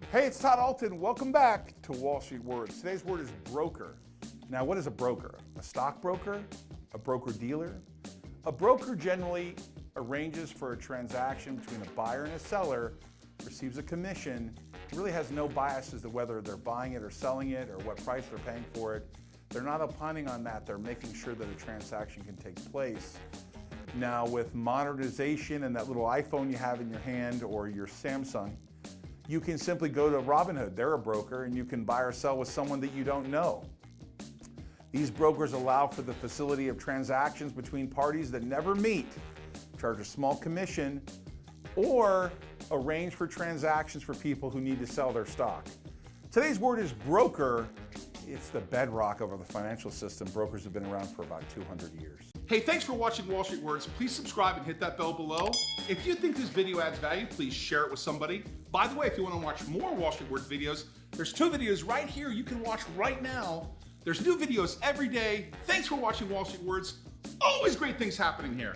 Hey, it's Todd Alton. Welcome back to Wall Street Words. Today's word is broker. Now, what is a broker? A stockbroker? A broker-dealer? A broker generally arranges for a transaction between a buyer and a seller, receives a commission, really has no bias as to whether they're buying it or selling it or what price they're paying for it. They're not opining on that. They're making sure that a transaction can take place. Now, with modernization and that little iPhone you have in your hand or your Samsung, you can simply go to Robinhood. They're a broker, and you can buy or sell with someone that you don't know. These brokers allow for the facility of transactions between parties that never meet, charge a small commission, or arrange for transactions for people who need to sell their stock. Today's word is broker. It's the bedrock of the financial system. Brokers have been around for about 200 years. Hey, thanks for watching Wall Street Words. Please subscribe and hit that bell below. If you think this video adds value, please share it with somebody. By the way, if you want to watch more Wall Street Words videos, there's 2 videos right here you can watch right now. There's new videos every day. Thanks for watching Wall Street Words. Always great things happening here.